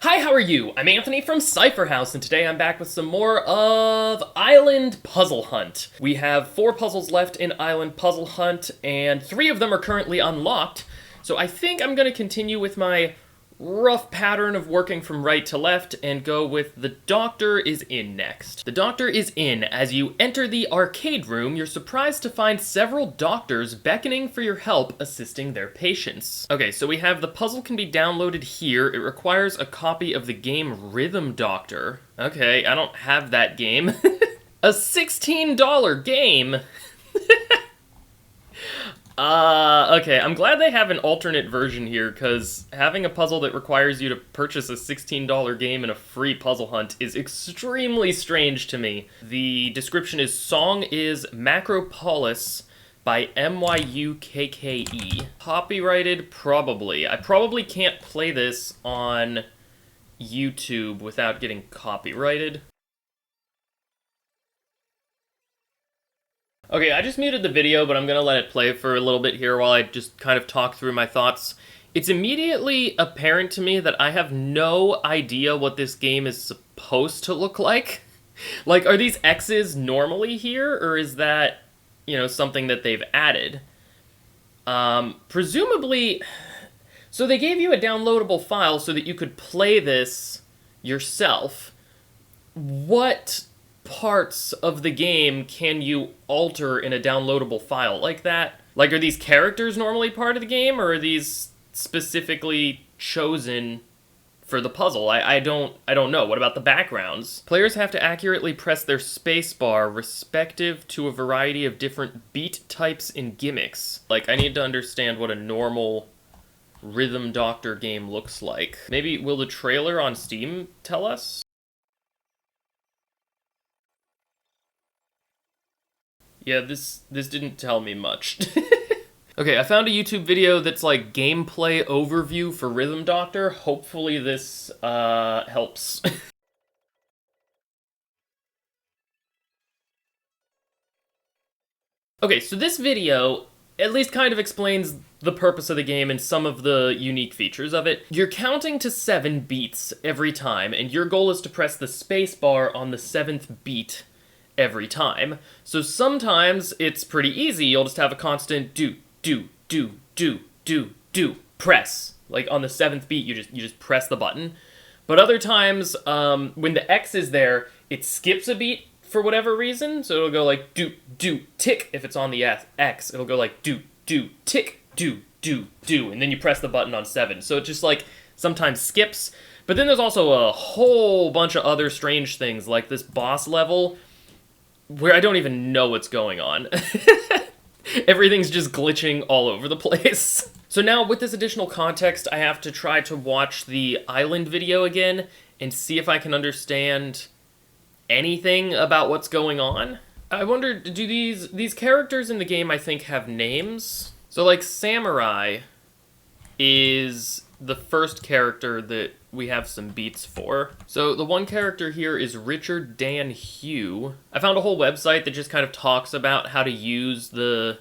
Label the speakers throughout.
Speaker 1: Hi, how are you? I'm Anthony from Cypher House, and today I'm back with some more of Island Puzzle Hunt. We have 4 puzzles left in Island Puzzle Hunt, and 3 of them are currently unlocked, so I think I'm going to continue with my rough pattern of working from right to left and go with the Doctor is in next. The Doctor is in. As you enter the arcade room, you're surprised to find several doctors beckoning for your help assisting their patients. Okay, so we have the puzzle can be downloaded here. It requires a copy of the game Rhythm Doctor. Okay, I don't have that game. A $16 game? Okay, I'm glad they have an alternate version here, because having a puzzle that requires you to purchase a $16 game in a free puzzle hunt is extremely strange to me. The description is, song is Macropolis by MYUKKE. Copyrighted? Probably. I probably can't play this on YouTube without getting copyrighted. Okay, I just muted the video, but I'm gonna let it play for a little bit here while I just kind of talk through my thoughts. It's immediately apparent to me that I have no idea what this game is supposed to look like. Like, are these X's normally here, or is that, something that they've added? Presumably, so they gave you a downloadable file so that you could play this yourself. What parts of the game can you alter in a downloadable file like that? Like, are these characters normally part of the game, or are these specifically chosen for the puzzle? I don't know. What about the backgrounds? Players have to accurately press their spacebar respective to a variety of different beat types and gimmicks. Like, I need to understand what a normal Rhythm Doctor game looks like. Maybe, will the trailer on Steam tell us? Yeah, this didn't tell me much. Okay, I found a YouTube video that's like gameplay overview for Rhythm Doctor. Hopefully this helps. Okay, so this video at least kind of explains the purpose of the game and some of the unique features of it. You're counting to 7 beats every time, and your goal is to press the space bar on the 7th beat every time. So sometimes it's pretty easy. You'll just have a constant do, press. Like on the 7th beat, you just press the button. But other times, when the X is there, it skips a beat for whatever reason. So it'll go like do, tick. If it's on the X, it'll go like do, tick, do, and then you press the button on 7. So it just like sometimes skips. But then there's also a whole bunch of other strange things, like this boss level where I don't even know what's going on. Everything's just glitching all over the place. So now, with this additional context, I have to try to watch the island video again and see if I can understand anything about what's going on. I wonder, do these characters in the game, I think, have names? So, like, Samurai is the first character that we have some beats for. So the one character here is Richard Dan Hugh. I found a whole website that just kind of talks about how to use the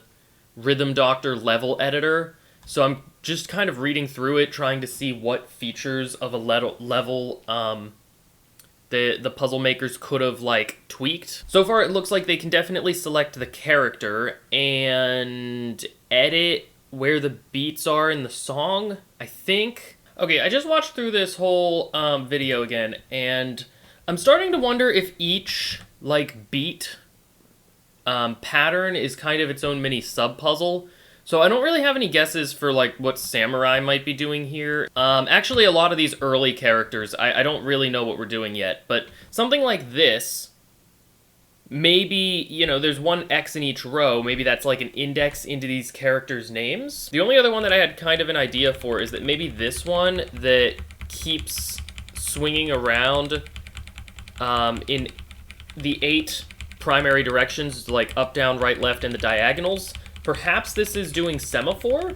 Speaker 1: Rhythm Doctor level editor. So I'm just kind of reading through it, trying to see what features of a level the puzzle makers could have, like, tweaked. So far it looks like they can definitely select the character and edit where the beats are in the song, I think. Okay, I just watched through this whole video again, and I'm starting to wonder if each, like, beat pattern is kind of its own mini sub-puzzle. So I don't really have any guesses for, like, what Samurai might be doing here. Actually, a lot of these early characters, I don't really know what we're doing yet, but something like this, maybe, there's one X in each row. Maybe that's like an index into these characters' names. The only other one that I had kind of an idea for is that maybe this one that keeps swinging around in the 8 primary directions, like up, down, right, left, and the diagonals. Perhaps this is doing semaphore?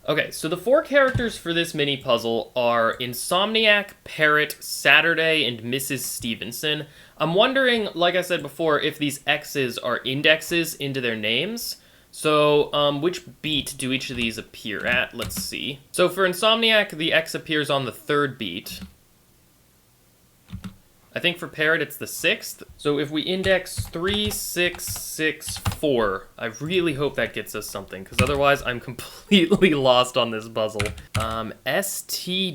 Speaker 1: Okay, so the 4 characters for this mini puzzle are Insomniac, Parrot, Saturday, and Mrs. Stevenson. I'm wondering, like I said before, if these X's are indexes into their names. So, which beat do each of these appear at? Let's see. So for Insomniac, the X appears on the 3rd beat. I think for Parrot, it's the 6th. So if we index 3, 6, 6, 4, I really hope that gets us something, because otherwise I'm completely lost on this puzzle. STDs.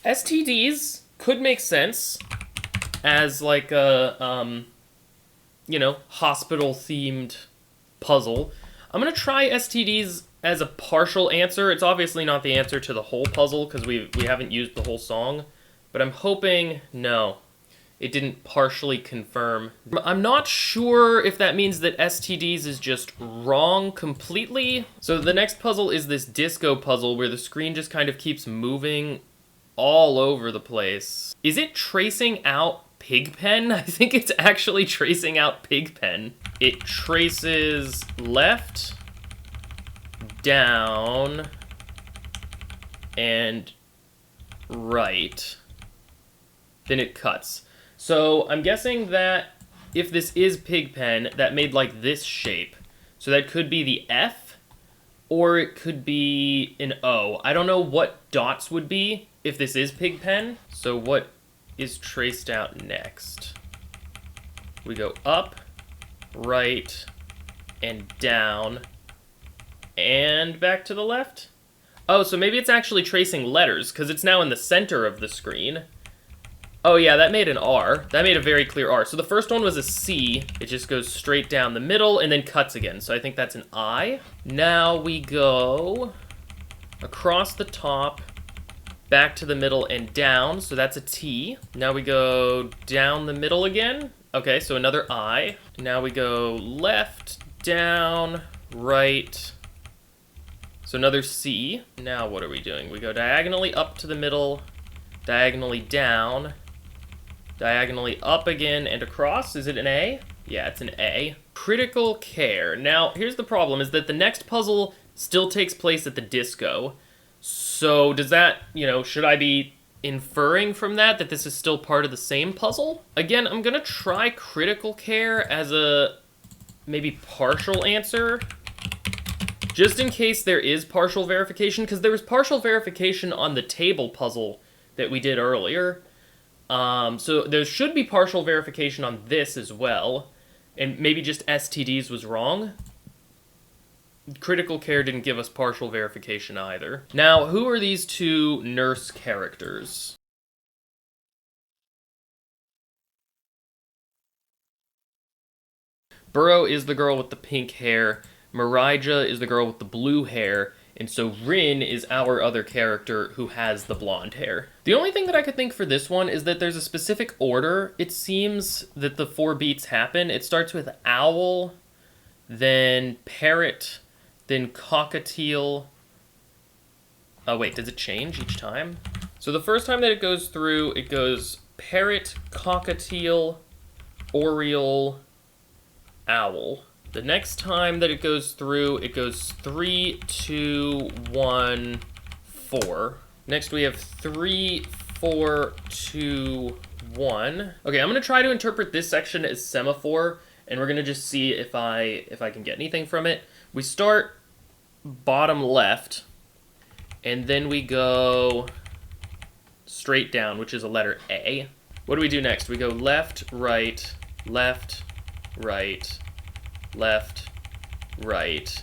Speaker 1: STDs could make sense as like a, you know, hospital-themed puzzle. I'm gonna try STDs as a partial answer. It's obviously not the answer to the whole puzzle, because we haven't used the whole song. But I'm hoping, no, it didn't partially confirm. I'm not sure if that means that STDs is just wrong completely. So the next puzzle is this disco puzzle where the screen just kind of keeps moving all over the place. Is it tracing out Pigpen? I think it's actually tracing out Pigpen. It traces left, down, and right. Then it cuts. So I'm guessing that if this is Pigpen, that made like this shape. So that could be the F, or it could be an O. I don't know what dots would be if this is Pigpen. So what is traced out next? We go up, right, and down, and back to the left? Oh, so maybe it's actually tracing letters, because it's now in the center of the screen. Oh yeah, that made an R. That made a very clear R. So the first one was a C. It just goes straight down the middle and then cuts again. So I think that's an I. Now we go across the top, back to the middle and down. So that's a T. Now we go down the middle again. Okay, so another I. Now we go left, down, right. So another C. Now what are we doing? We go diagonally up to the middle, diagonally down, diagonally up again and across. Is it an A? Yeah, it's an A. Critical Care. Now, here's the problem, is that the next puzzle still takes place at the disco. So does that, you know, should I be inferring from that that this is still part of the same puzzle? Again, I'm gonna try Critical Care as a maybe partial answer, just in case there is partial verification, because there was partial verification on the table puzzle that we did earlier. So there should be partial verification on this as well, and maybe just STDs was wrong. Critical Care didn't give us partial verification either. Now, who are these two nurse characters? Burrow is the girl with the pink hair, Marijah is the girl with the blue hair, and so Rin is our other character who has the blonde hair. The only thing that I could think for this one is that there's a specific order. It seems that the 4 beats happen. It starts with owl, then parrot, then cockatiel. Oh wait, does it change each time? So the first time that it goes through, it goes parrot, cockatiel, oriole, owl. The next time that it goes through, it goes 3, 2, 1, 4. Next we have 3, 4, 2, 1. Okay, I'm gonna try to interpret this section as semaphore, and we're gonna just see if I can get anything from it. We start bottom left, and then we go straight down, which is a letter A. What do we do next? We go left, right, left, right, left, right,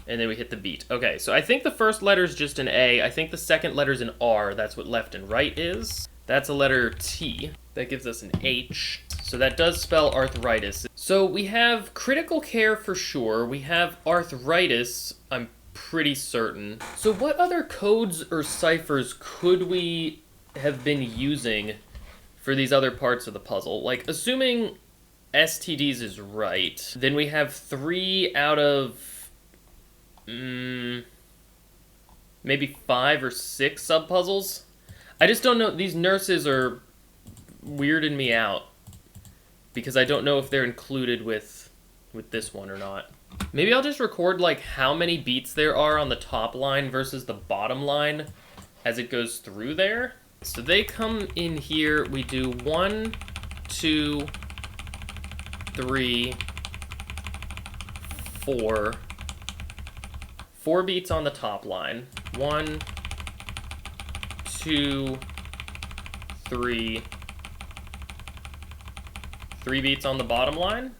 Speaker 1: and then we hit the beat. Okay, so I think the first letter is just an A. I think the second letter is an R. That's what left and right is. That's a letter T. That gives us an H. So that does spell arthritis. So we have critical care for sure. We have arthritis, I'm pretty certain. So what other codes or ciphers could we have been using for these other parts of the puzzle? Like, assuming STDs is right, then we have 3 out of maybe 5 or 6 subpuzzles. I just don't know. These nurses are weirding me out because I don't know if they're included with this one or not. Maybe I'll just record like how many beats there are on the top line versus the bottom line as it goes through there. So they come in here, we do 1, 2, 3, 4. 4 beats on the top line. 1, 2, 3. 3 beats on the bottom line.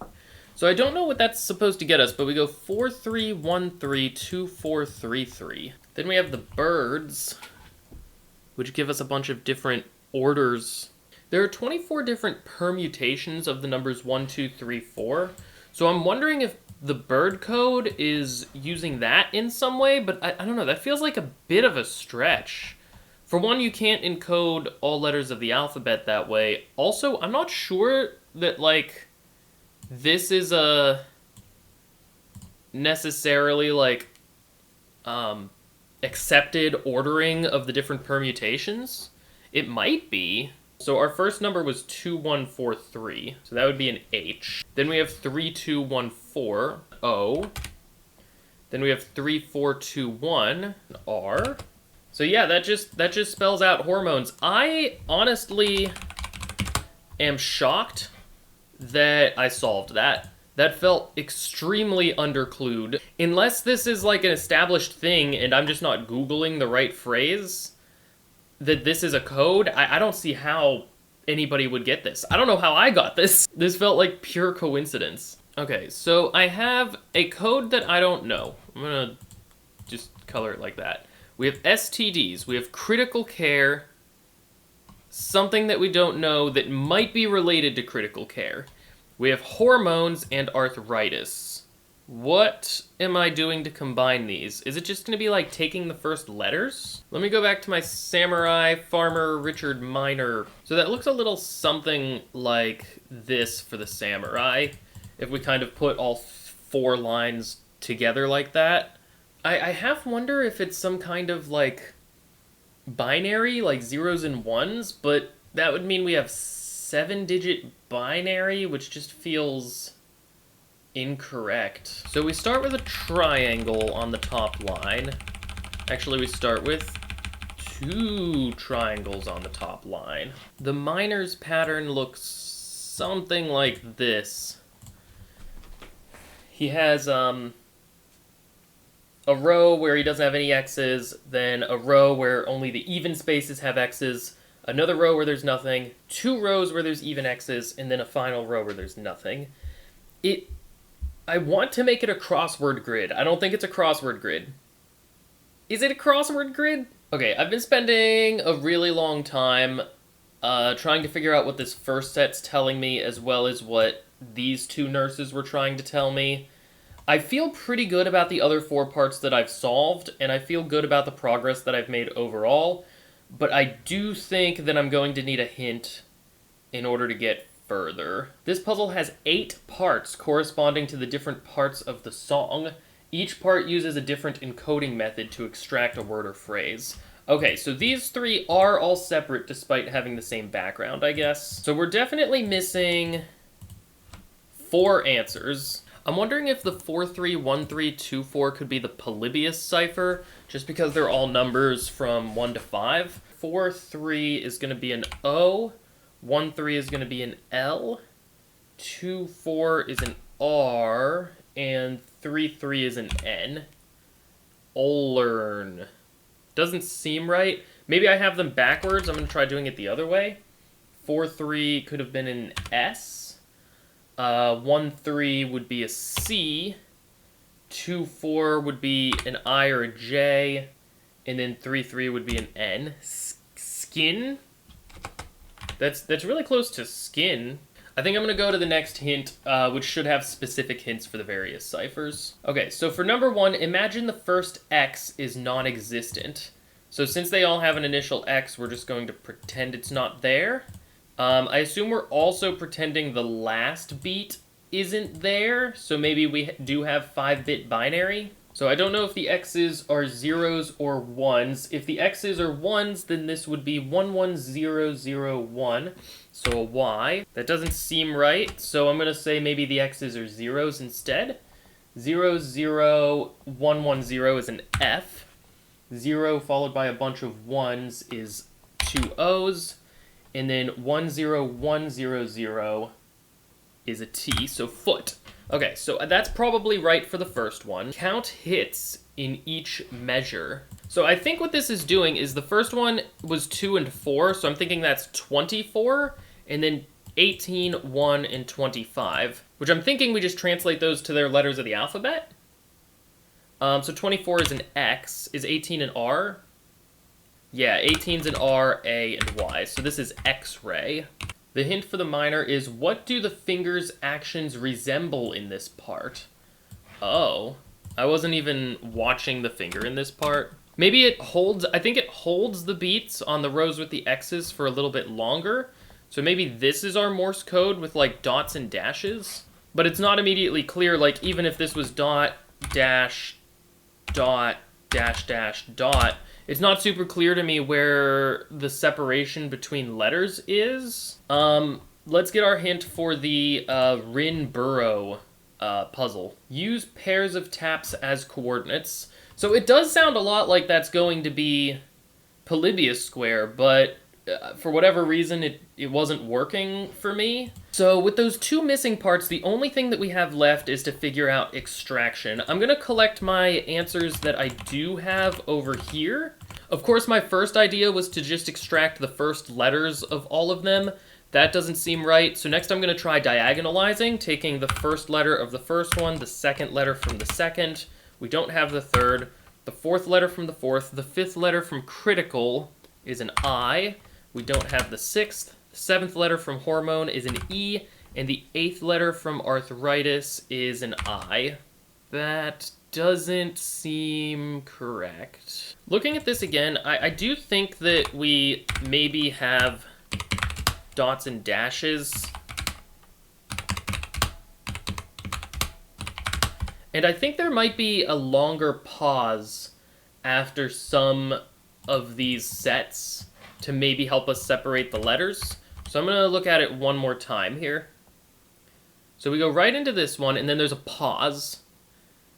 Speaker 1: So I don't know what that's supposed to get us, but we go 4, 3, 1, 3, 2, 4, 3, 3. Then we have the birds, which give us a bunch of different orders. There are 24 different permutations of the numbers 1, 2, 3, 4. So I'm wondering if the bird code is using that in some way, but I don't know, that feels like a bit of a stretch. For one, you can't encode all letters of the alphabet that way. Also, I'm not sure that, like, this is a necessarily, like, accepted ordering of the different permutations. It might be. So our first number was 2143, so that would be an H. Then we have 3214, O. Then we have 3421, an R. So yeah, that just spells out hormones. I honestly am shocked that I solved that. That felt extremely underclued. Unless this is like an established thing and I'm just not Googling the right phrase, that this is a code, I don't see how anybody would get this. I don't know how I got this. This felt like pure coincidence. Okay, so I have a code that I don't know. I'm gonna just color it like that. We have STDs, we have critical care, something that we don't know that might be related to critical care. We have hormones and arthritis. What am I doing to combine these? Is it just going to be like taking the first letters? Let me go back to my samurai, farmer, Richard Miner. So that looks a little something like this for the samurai, if we kind of put all 4 lines together like that. I half wonder if it's some kind of like binary, like zeros and ones, but that would mean we have 7-digit binary, which just feels incorrect. So we start with a triangle on the top line. Actually, we start with 2 triangles on the top line. The miner's pattern looks something like this. He has a row where he doesn't have any X's, then a row where only the even spaces have X's, another row where there's nothing, 2 rows where there's even X's, and then a final row where there's nothing. I want to make it a crossword grid. I don't think it's a crossword grid. Is it a crossword grid? Okay, I've been spending a really long time trying to figure out what this first set's telling me, as well as what these 2 nurses were trying to tell me. I feel pretty good about the other 4 parts that I've solved, and I feel good about the progress that I've made overall, but I do think that I'm going to need a hint in order to get further. This puzzle has 8 parts corresponding to the different parts of the song. Each part uses a different encoding method to extract a word or phrase. Okay, so these 3 are all separate despite having the same background, I guess. So we're definitely missing 4 answers. I'm wondering if the 431324 could be the Polybius cipher, just because they're all numbers from 1 to 5. 43 is going to be an O, 13 is going to be an L, 24 is an R, and 33 is an N. Olern. Doesn't seem right. Maybe I have them backwards. I'm going to try doing it the other way. 43 could have been an S. 13 would be a C, 24 would be an I or a J, and then 33 would be an N. Skin? That's really close to skin. I think I'm going to go to the next hint, which should have specific hints for the various ciphers. Okay, so for number 1, imagine the first X is non-existent. So since they all have an initial X, we're just going to pretend it's not there. I assume we're also pretending the last beat isn't there, so maybe we do have 5-bit binary. So I don't know if the X's are 0s or 1s. If the X's are 1s, then this would be 11001, so a Y. That doesn't seem right, so I'm going to say maybe the X's are 0s instead. 00110 is an F. 0 followed by a bunch of 1s is 2 O's. And then 10100 is a T, so foot. Okay, so that's probably right for the first one. Count hits in each measure. So I think what this is doing is the first one was 2 and 4, so I'm thinking that's 24, and then 18, 1, and 25, which I'm thinking we just translate those to their letters of the alphabet. So 24 is an X. Is 18 an R? Yeah, 18's an R, A, and Y. So this is X-ray. The hint for the minor is, what do the finger's actions resemble in this part? Oh, I wasn't even watching the finger in this part. Maybe it holds, I think it holds the beats on the rows with the X's for a little bit longer. So maybe this is our Morse code with like dots and dashes. But it's not immediately clear, like even if this was dot, dash, dot, dash, dash, dot, it's not super clear to me where the separation between letters is. Let's get our hint for the Rin-Burrow puzzle. Use pairs of taps as coordinates. So it does sound a lot like that's going to be Polybius square, but for whatever reason, it wasn't working for me. So with those two missing parts, the only thing that we have left is to figure out extraction. I'm going to collect my answers that I do have over here. Of course, my first idea was to just extract the first letters of all of them. That doesn't seem right, so next I'm going to try diagonalizing, taking the first letter of the first one, the second letter from the second. We don't have the third. The fourth letter from the fourth. The fifth letter from critical is an I. We don't have the sixth. The seventh letter from hormone is an E, and the eighth letter from arthritis is an I. That doesn't seem correct. Looking at this again, I do think that we maybe have dots and dashes. And I think there might be a longer pause after some of these sets to maybe help us separate the letters. So I'm going to look at it one more time here. So we go right into this one, and then there's a pause.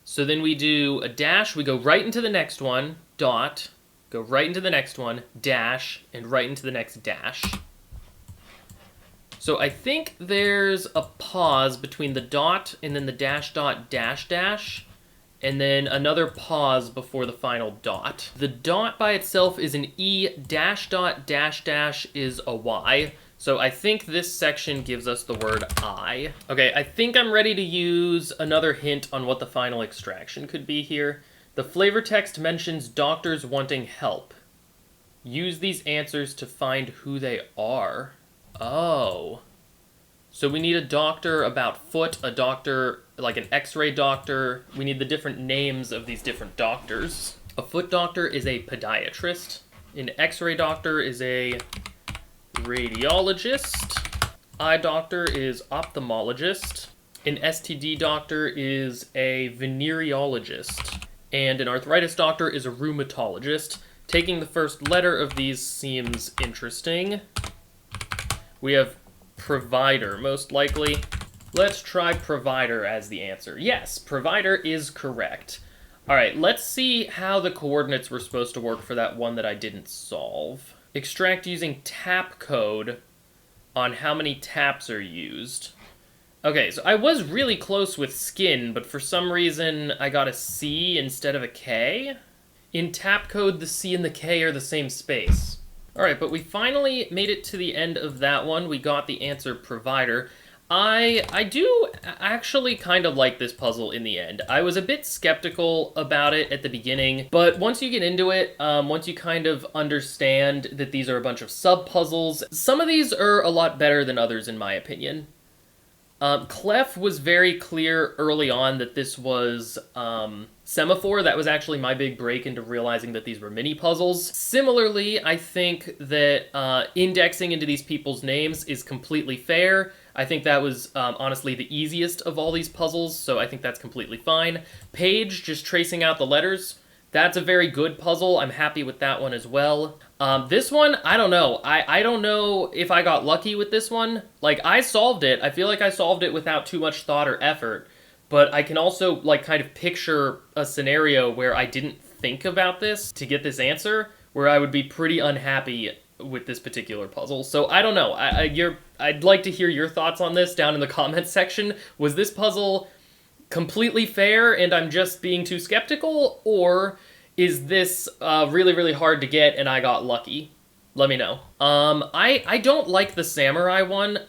Speaker 1: So then we do a dash, we go right into the next one, dot, go right into the next one, dash, and right into the next dash. So I think there's a pause between the dot and then the dash dot dash dash, and then another pause before the final dot. The dot by itself is an E, dash dot dash dash is a Y. So I think this section gives us the word I. Okay, I think I'm ready to use another hint on what the final extraction could be here. The flavor text mentions doctors wanting help. Use these answers to find who they are. Oh. So we need a doctor about foot, a doctor, like an x-ray doctor. We need the different names of these different doctors. A foot doctor is a podiatrist. An x-ray doctor is a radiologist. Eye doctor is ophthalmologist. An STD doctor is a venereologist. And an arthritis doctor is a rheumatologist. Taking the first letter of these seems interesting. We have provider, most likely. Let's try provider as the answer. Yes, provider is correct. All right, let's see how the coordinates were supposed to work for that one that I didn't solve. Extract using tap code on how many taps are used. Okay, so I was really close with skin, but for some reason I got a C instead of a K. In tap code, the C and the K are the same space. All right, but we finally made it to the end of that one. We got the answer provider. I do actually kind of like this puzzle in the end. I was a bit skeptical about it at the beginning, but once you get into it, once you kind of understand that these are a bunch of sub-puzzles, some of these are a lot better than others in my opinion. Clef was very clear early on that this was Semaphore. That was actually my big break into realizing that these were mini puzzles. Similarly, I think that indexing into these people's names is completely fair. I think that was honestly the easiest of all these puzzles, so I think that's completely fine. Page, just tracing out the letters, that's a very good puzzle. I'm happy with that one as well. This one, I don't know. I don't know if I got lucky with this one. Like, I solved it. I feel like I solved it without too much thought or effort. But I can also, like, kind of picture a scenario where I didn't think about this to get this answer, where I would be pretty unhappy with this particular puzzle. So, I don't know. I'd like to hear your thoughts on this down in the comments section. Was this puzzle completely fair and I'm just being too skeptical, or is this really, really hard to get and I got lucky? Let me know. I don't like the samurai one.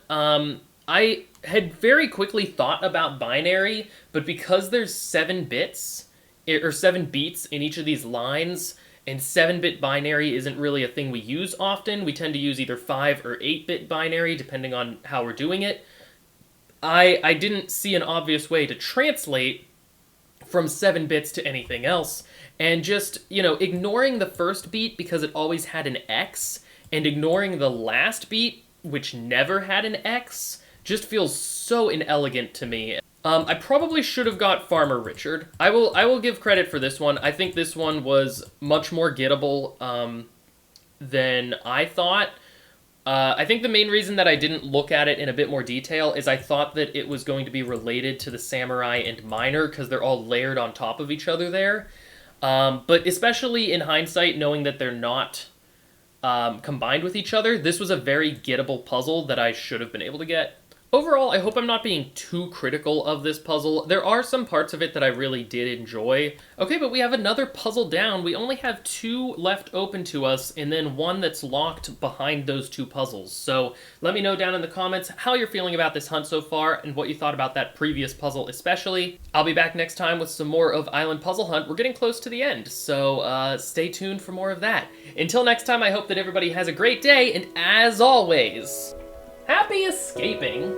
Speaker 1: I had very quickly thought about binary, but because there's 7 bits, or 7 beats in each of these lines, and 7-bit binary isn't really a thing we use often. We tend to use either 5 or 8-bit binary, depending on how we're doing it. I didn't see an obvious way to translate from 7 bits to anything else, and just, ignoring the first beat because it always had an X, and ignoring the last beat, which never had an X, just feels so inelegant to me. I probably should have got Farmer Richard. I will give credit for this one. I think this one was much more gettable than I thought. I think the main reason that I didn't look at it in a bit more detail is I thought that it was going to be related to the samurai and miner because they're all layered on top of each other there. But especially in hindsight, knowing that they're not combined with each other, this was a very gettable puzzle that I should have been able to get. Overall, I hope I'm not being too critical of this puzzle. There are some parts of it that I really did enjoy. Okay, but we have another puzzle down. We only have 2 left open to us, and then 1 that's locked behind those 2 puzzles. So let me know down in the comments how you're feeling about this hunt so far, and what you thought about that previous puzzle especially. I'll be back next time with some more of Island Puzzle Hunt. We're getting close to the end, so stay tuned for more of that. Until next time, I hope that everybody has a great day, and as always, happy escaping!